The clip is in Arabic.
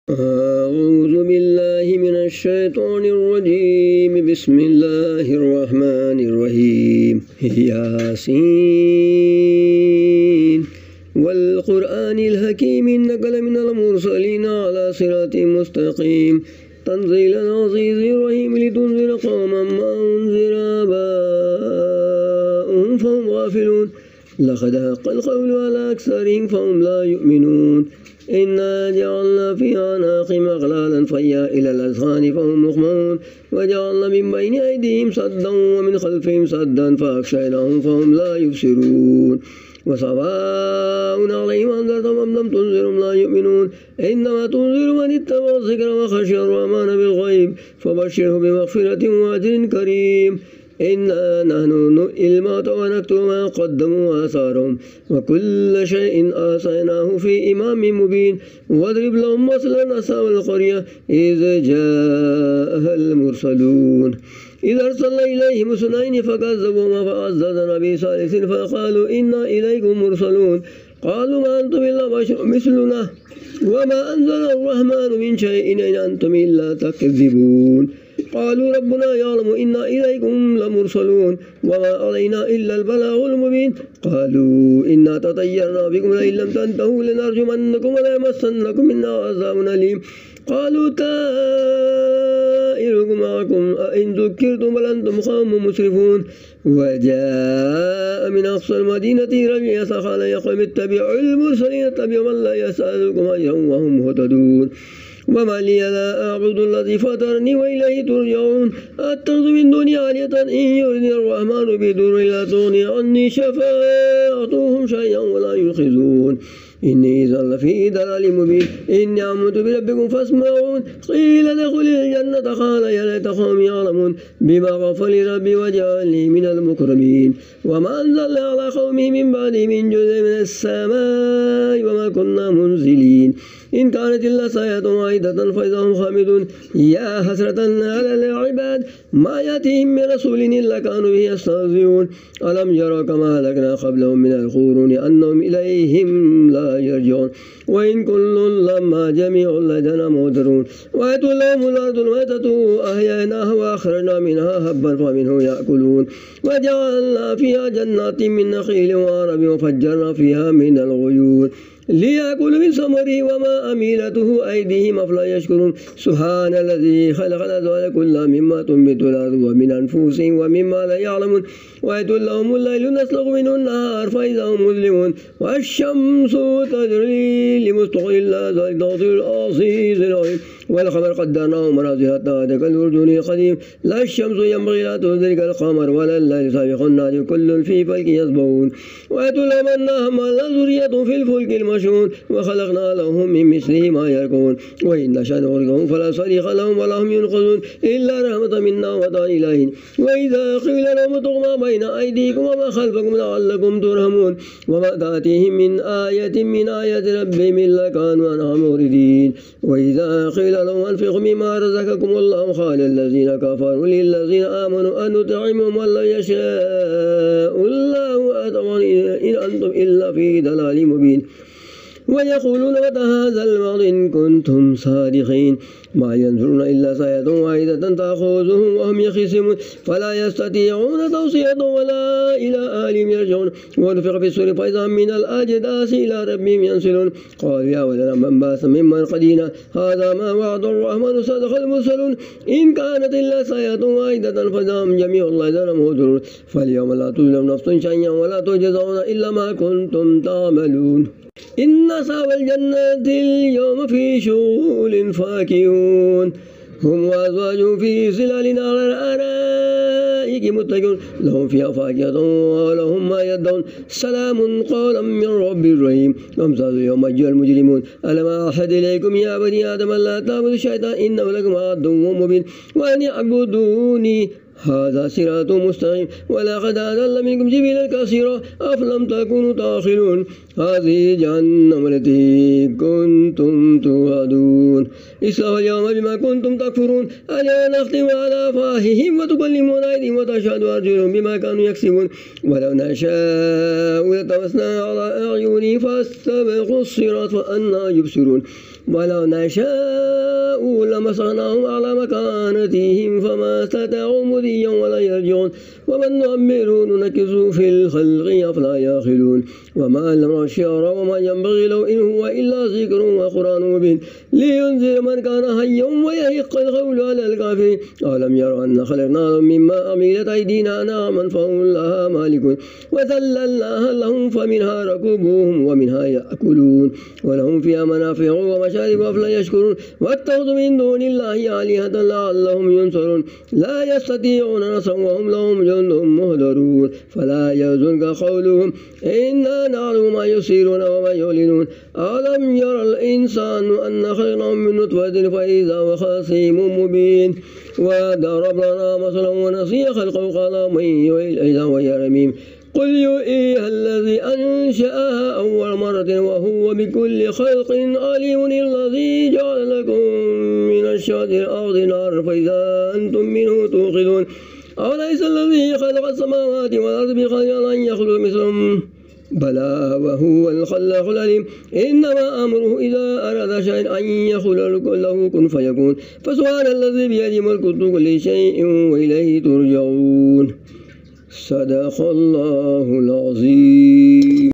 أعوذ بالله من الشيطان الرجيم بسم الله الرحمن الرحيم ياسين والقرآن الحكيم إنك لمن المرسلين على صراط مستقيم تنزيل العزيز الرحيم لتنذر قوما ما أنذر آباؤهم فهم غافلون لقد حق القول على أكثرهم فهم لا يؤمنون إنا جعلنا في أعناقهم أغلالا فهي إلى الأذقان فهم مقمحون وجعلنا من بين أيديهم سدا ومن خلفهم سدا فأغشيناهم فهم لا يبصرون وسواء عليهم أنذرتهم أم لم تنذرهم لا يؤمنون إنما تنذر من اتبع الذكر وخشي الرحمن بالغيب فبشره بمغفرة وأجر كريم إنا نحن نحيي الموتى ونكتب ما قدموا وآثارهم وكل شيء أحصيناه في إمام مبين واضرب لهم مثلا أصحاب القرية إذ جاءها المرسلون إذ أرسلنا إليهم اثنين فكذبوهما فعززنا بثالث فقالوا إنا إليكم مرسلون قالوا ما أنتم إلا بشر مثلنا وما أنزل الرحمن من شيء إن أنتم إلا تكذبون قالوا ربنا يعلم إنا إليكم لمرسلون وما علينا إلا البلاغ المبين قالوا إنا تطيرنا بكم لئن لم تنتهوا لنرجمنكم وليمسنكم منا عذاب أليم قالوا طائركم معكم أئن ذكرتم بل أنتم قوم مسرفون وجاء من أقصى المدينة رجل يسعى قال يا قوم اتبعوا المرسلين اتبعوا من لا يسألكم أجرا وهم مهتدون وما لي لا أعبد الذي فطرني وإليه ترجعون أتخذ من دونه آلهة إن يردني الرحمن بضر لا تغني عني شفاعتهم شيئا ولا ينقذون إني إذا لفي ضلال مبين إني آمنت بربكم فاسمعون قيل ادخل الجنة قال يا ليت قومي يعلمون بما غفر لي ربي وجعلني من المكرمين وما أنزلنا على قومه من بعده من جزء من السماء وما كنا منزلين إن كانت إلا صيحة واحدة فإذا هم خامدون يا حسرة على العباد ما يأتيهم من رسول إلا كانوا به يستهزئون ألم يروا كما أهلكنا قبلهم من القرون أنهم إليهم لا يرجعون وإن كل لما جميع لدينا محضرون وآتوا لهم الأرض الميتة أحييناها وأخرجنا منها حبا فمنه يأكلون وجعلنا فيها جنات من نخيل وعنب وفجرنا فيها من العيون ليأكلوا من ثمره وما أميلته أيديهم أفلا يشكرون سبحان الذي خلق الأزواج كلها مما تنبت الأرض ومن أنفسهم ومما لا يعلمون وآتوا لهم الليل نسلخ منه النهار فإذا هم مظلمون والشمس تجري لمستقر لها ذلك تقدير العزيز العليم والقمر قدرناه منازل حتى عاد كالأرجون القديم لا الشمس ينبغي لا تدرك القمر ولا الليل سابق النهار كل في فلك يسبحون وآتوا لهم أنهم ذرية في الفلك المشحون وخلقنا لهم من مثله ما يركبون وإن نشأ نغرقهم فلا صريخ لهم ولا هم ينقذون إلا رحمة منا ومتاعا إلى حين وإذا قيل لهم اتقوا ما بين أيديكم وما خلفكم لعلكم ترحمون وما تأتيهم من آية من آيات ربهم إلا كانوا عنها معرضين وإذا قيل لهم أنفقوا مما رزقكم الله قال الذين كفروا للذين آمنوا أن نطعمهم ولا يشاء الله أطعمهم إن أنتم إلا في ضلال مبين ويقولون متى هذا الوعد إن كنتم صادقين ما ينظرون إلا صيحة واحدة تأخذهم وهم يخصمون فلا يستطيعون توصية ولا إلى أهلهم يرجعون ونفخ في الصور فإذا من الأجداث إلى ربهم ينسلون قالوا يا ولنا من بعث من مرقدنا هذا ما وعد الرحمن صدق المرسلون إن كانت إلا صيحة واحدة فإذا هم جميع لدينا محضرون فاليوم لا تظلم نفس شيئا ولا تجزون إلا ما كنتم تعملون إن أصحاب الجنة اليوم في شغل فاكهون هم وأزواجهم في ظلال على الأرائك متكئون لهم فيها فاكهة ولهم ما يدعون سلام قولا من رب رحيم وامتازوا يوم أيها المجرمون ألم أعهد إليكم يا بني آدم لا تعبدوا الشيطان إنه لكم عدو مبين وأن اعبدوني هذا صراط مستقيم ولقد أضل منكم جبلا كثيرا أفلم تكونوا تعقلون هذه جهنم التي كنتم توعدون اصلوها اليوم بما كنتم تكفرون اليوم نختم على أفواههم وتكلمنا أيديهم وتشهد أرجلهم بما كانوا يكسبون ولو نشاء لطمسنا على أعينهم فاستبقوا الصراط فأنى يبصرون ولو نشاء لمسخناهم على مكانتهم فما استطاعوا مضيا ولا يرجعون ومن نعمره ننكسه في الخلق أفلا يعقلون وما لم الشعر وما ينبغي له إن هو إلا ذكر وقرآن مبين لينذر من كان حيا ويحق القول على الكافرين أولم يروا أن خلقناهم مما عملت أيدينا نعما فهم لها مالكون وذللناها لهم فمنها ركوبهم ومنها يأكلون ولهم فيها منافع ومشارب أفلا يشكرون واتخذوا من دون الله آلهة لعلهم ينصرون لا يستطيعون نصرا وهم لهم جند مهدرون فلا يحزنك قولهم إنا نعلم ما يسرون وما يعلنون ألم يرى الإنسان أن خلقناه من نطفة فإذا هو خصيم مبين وضرب لنا مثلا ونسي خلقه قال من يحيي العظام وهي رميم قل يحييها الذي أنشأها أول مرة وهو بكل خلق عليم الذي جعل لكم من الشجر الأرض نارا فإذا أنتم منه توقدون أوليس الذي خلق السماوات والأرض بقادر أن يخلق مثلهم بلى وهو الخلاق العليم إنما أمره إذا أراد شيئا أن يقول له كن فيكون فسبحان الذي بيده ملك كل شيء وإليه ترجعون صدق الله العظيم.